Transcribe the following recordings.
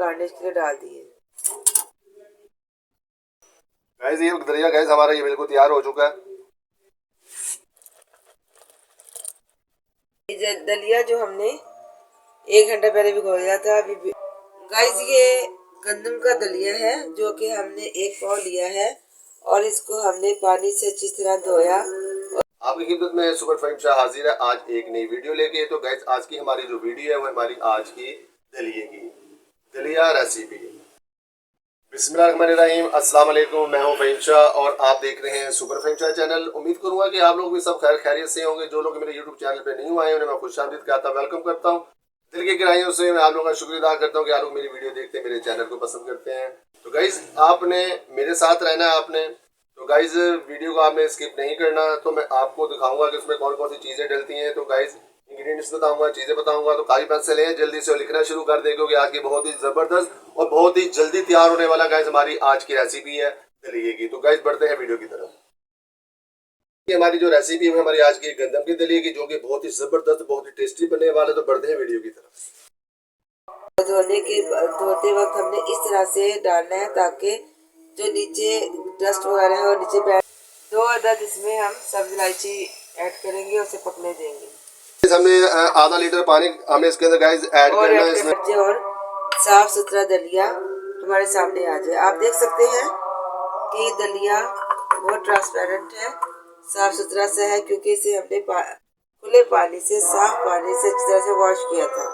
Garnish के लिए डाल दिए। गाइस ये दलिया गाइस हमारा ये बिल्कुल तैयार हो चुका है। दलिया जो हमने 1 घंटा पहले भिगोया था अभी गाइस ये गंदम का दलिया है जो कि हमने 1 पाव लिया है और इसको हमने पानी से अच्छी तरह धोया। आपकी खिदमत में सुपर फाइम शाह हाजिर है आज एक नई वीडियो लेके। तो गाइस आज की हमारी जो वीडियो है वो हमारी आज की दलिये की दलिया रेसिपी। बिस्मिल्लाहिर्रहमानिर्रहीम, अस्सलाम वालेकुम। मैं हूं फाहिम शाह और आप देख रहे हैं सुपर फाइम शाह चैनल। उम्मीद करूंगा कि आप लोग भी सब खैर खैरियत से होंगे। जो लोग मेरे यूट्यूब चैनल पे न्यू आए उन्हें मैं खुशामदीद कहता हूं, वेलकम करता हूं। दिल की गहराइयों से मैं आप लोगों का शुक्रिया अदा करता हूं कि आप लोग मेरी वीडियो देखते हैं, मेरे चैनल को पसंद करते हैं। तो गाइज आपने मेरे साथ रहना है आपने। तो गाइज वीडियो को आपने स्किप नहीं करना। तो मैं आपको दिखाऊंगा कि उसमें कौन कौन सी चीज़ें डलती हैं। तो गाइज इंग्रेडिएंट्स बताऊंगा, चीज़ें बताऊंगा। तो कागज पेंसिल लें, जल्दी से लिखना शुरू कर दें क्योंकि आज की बहुत ही ज़बरदस्त और बहुत ही जल्दी तैयार होने वाला गाइज हमारी आज की रेसिपी है दलिये की। तो गाइज बढ़ते हैं वीडियो की तरफ। हमारी जो रेसिपी है हमारी आज की गंदम की दलिये की, जो कि बहुत ही ज़बरदस्त बहुत ही टेस्टी बनने वाले। तो बढ़ते हैं वीडियो की तरफ। धोते वक्त हमने इस तरह से डालना है ताकि जो नीचे डस्ट वगैरह है और नीचे बैठ। 2 अदद इसमें हम सब्ज इलायची ऐड करेंगे, उसे पकने देंगे। हमने आधा लीटर पानी हमने इसके अंदर गाइस ऐड करना है इसमें। और साफ सुथरा दलिया हमारे सामने आ जाए। आप देख सकते हैं कि दलिया बहुत ट्रांसपेरेंट है, साफ सुथरा सा है क्योंकि इसे हमने खुले पानी से साफ पानी से अच्छी तरह से वॉश किया था।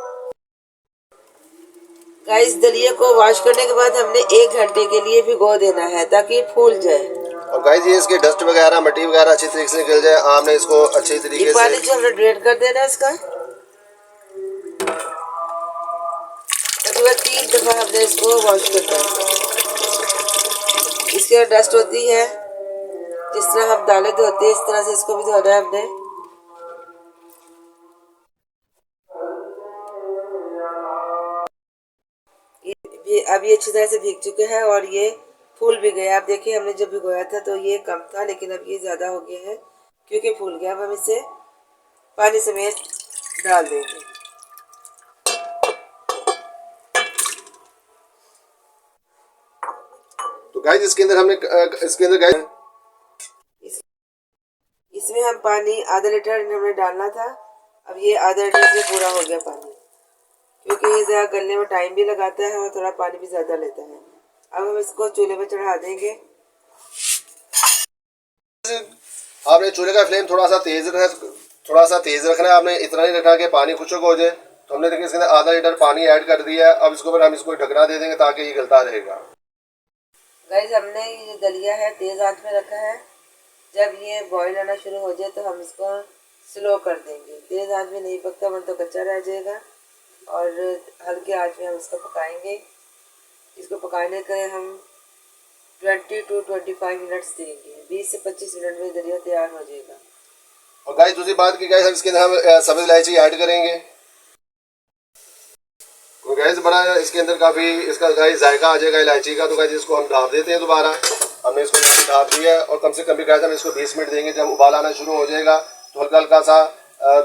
गाइस दलिया को वॉश करने के बाद हमने 1 घंटे के लिए भिगो देना है ताकि फूल जाए। और गाइस ये इसके डस्ट वगैरह मट्टी वगैरह अच्छी तरीके से निकल जाए। आपने इसको अच्छे तरीके से पानी जो हमने ड्रेन कर देना है इसका। तकरीबन 3 दफा हमने इसको वॉश करना है। इसके डस्ट होती है, जिस तरह हम दालें धोते हैं इस तरह से इसको भी धोना है हमने। ये अब ये अच्छी तरह से भीग चुके हैं और ये फूल भी गया। आप देखिए हमने जब भिगोया था तो ये कम था लेकिन अब ये ज़्यादा हो गया है क्योंकि फूल गया। अब हम इसे पानी समेत डाल देंगे। तो गाइस इसके अंदर हमने इसके अंदर गाइस इसमें हम पानी आधा लीटर हमने डालना था। अब ये आधा लीटर से पूरा हो गया पानी क्योंकि ये ज़रा गलने में टाइम भी लगाता है और थोड़ा पानी भी ज़्यादा लेता है। अब हम इसको चूल्हे पे चढ़ा देंगे। आपने चूल्हे का फ्लेम थोड़ा सा तेज रखना है। आपने इतना ही रखना कि पानी खुशक हो जाए। तो हमने देखिए इसके अंदर आधा लीटर पानी ऐड कर दिया है। अब इसके ऊपर हम इसको ढकना दे देंगे ताकि ये गलता रहेगा। गाइस हमने ये दलिया है तेज़ आंच में रखा है। जब ये बॉईल आना शुरू हो जाए तो हम इसको स्लो कर देंगे। तेज़ आंच में नहीं पकता वरना तो कच्चा रह जाएगा और हल्के आंच में हम इसको पकाएंगे। इसको पकाने के हम 20 to 25 मिनट्स देंगे। 20 से 25 मिनट में दलिया तैयार हो जाएगा। और गाइस दूसरी बात की गाइस हम इसके अंदर हम सब्ज इलायची ऐड करेंगे। तो गाइस बड़ा इसके अंदर काफ़ी इसका गाइस जायका आ जाएगा इलायची का। तो गाइस इसको हम ढाप देते हैं दोबारा। हमने इसको ढाप दिया और कम से कम भी गाइस हम इसको 20 मिनट देंगे। जब उबाल आना शुरू हो जाएगा तो हल्का हल्का सा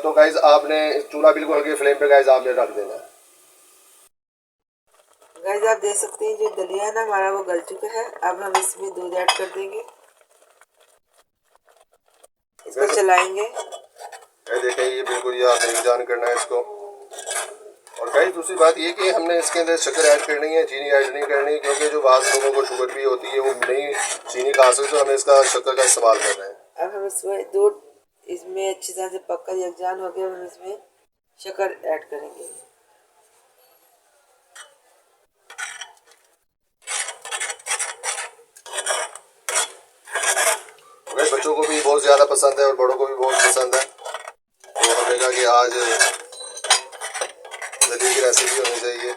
तो गाइस आपने चूल्हा बिल्कुल हल्के फ्लेम पे गाइस आपने रख देना है। गाइस आप देख सकते हैं जो दलिया है ना हमारा वो गल चुका है। अब हम इसमें दूध ऐड कर देंगे, इसको चलाएंगे। देखें ये बिल्कुल ये आपने जान करना है इसको। और गाइस दूसरी बात ये कि हमने इसके अंदर शक्कर ऐड करनी है, चीनी ऐड नहीं करनी क्योंकि जो बाज़ लोगों को शुगर भी होती है वो नहीं चीनी खा सकते। तो हमें इसका शक्कर का इस्तेमाल करना है। अब हम इसमें दूध इसमें अच्छी तरह से पककर यकजान हो गया। हम इसमें शक्कर ऐड करेंगे। गाइस बच्चों को भी बहुत ज़्यादा पसंद है और बड़ों को भी बहुत पसंद है। तो हमने कहा कि आज दलिये की रेसिपी होनी चाहिए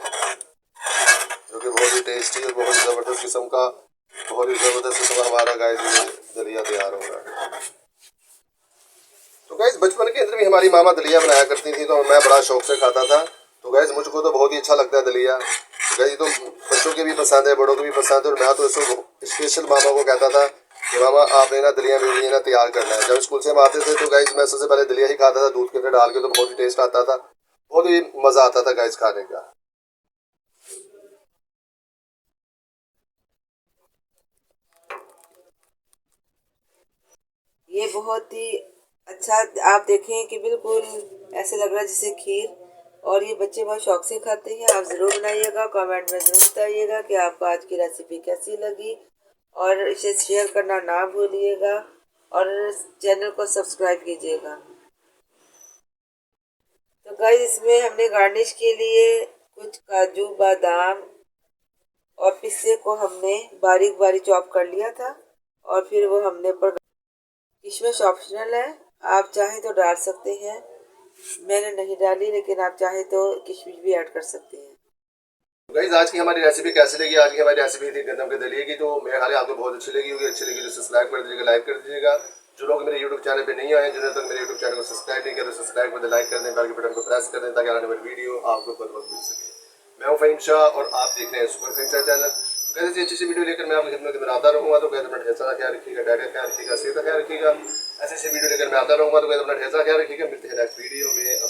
जो कि बहुत ही टेस्टी और बहुत ही ज़बरदस्त किस्म का हमारा गाइस दलिया तैयार हो रहा है। तो गाइस बचपन के अंदर भी हमारी मामा दलिया बनाया करती थी तो मैं बड़ा शौक से खाता था। तो गाइस मुझको तो बहुत ही अच्छा लगता है दलिया। गाइस तो बच्चों के भी पसंद है, बड़ों को भी पसंद है। और मैं तो इसको स्पेशल मामा को कहता था कि मामा आपने ना दलिया मेरे लिए ना तैयार करना है। जब स्कूल से हम आते थे तो गाइस मैं सबसे पहले दलिया ही खाता था दूध के अंदर डाल के। तो बहुत ही टेस्ट आता था, बहुत ही मज़ा आता था गाइस खाने का। ये बहुत ही अच्छा, आप देखें कि बिल्कुल ऐसे लग रहा है जैसे खीर, और ये बच्चे बहुत शौक से खाते हैं। आप ज़रूर बनाइएगा, कमेंट में ज़रूर बताइएगा कि आपको आज की रेसिपी कैसी लगी, और इसे शेयर करना ना भूलिएगा, और चैनल को सब्सक्राइब कीजिएगा। तो गाइस, इसमें हमने गार्निश के लिए कुछ काजू बादाम और पिस्ते को हमने बारीक बारीक चॉप कर लिया था, और फिर वो हमने पर, किशमिश ऑप्शनल है, आप चाहें तो डाल सकते हैं, मैंने नहीं डाली, लेकिन आप चाहें तो किशमिश भी ऐड कर सकते हैं। गाइस, आज की हमारी रेसिपी कैसी लगी? आज की हमारी रेसिपी थी गंदम के दलिए की, तो मेरे ख्याल है आपको बहुत अच्छी लगी होगी। अच्छी लगी तो सब्सक्राइब कर दीजिएगा, लाइक कर दीजिएगा। जो लोग मेरे यूट्यूब चैनल पे नहीं आए, जिन्होंने तक मेरे यूट्यूब चैनल को सब्सक्राइब नहीं किया, तो सब्सक्राइब कर दें, लाइक कर दें, बेल के बटन को प्रेस कर दें, ताकि आने वाली वीडियो आपको खुद वक्त मिल सके। मैं हूं फहीम शाह और आप देख रहे हैं सुपर फहीम शाह चैनल। कैसे अच्छी अच्छी वीडियो लेकर मैं आपकी खिदमत में आता रहूँगा। तो कैसे अपना ढेर सारा ख्याल रखिएगा, डाइट का ख्याल रखिएगा, सेहत का ख्याल रखिएगा। ऐसे ऐसी वीडियो लेकर मैं आता रहूँगा। तो कैसे अपना ढेर सारा ख्याल रखिएगा। मिलते हैं नेक्स्ट वीडियो में।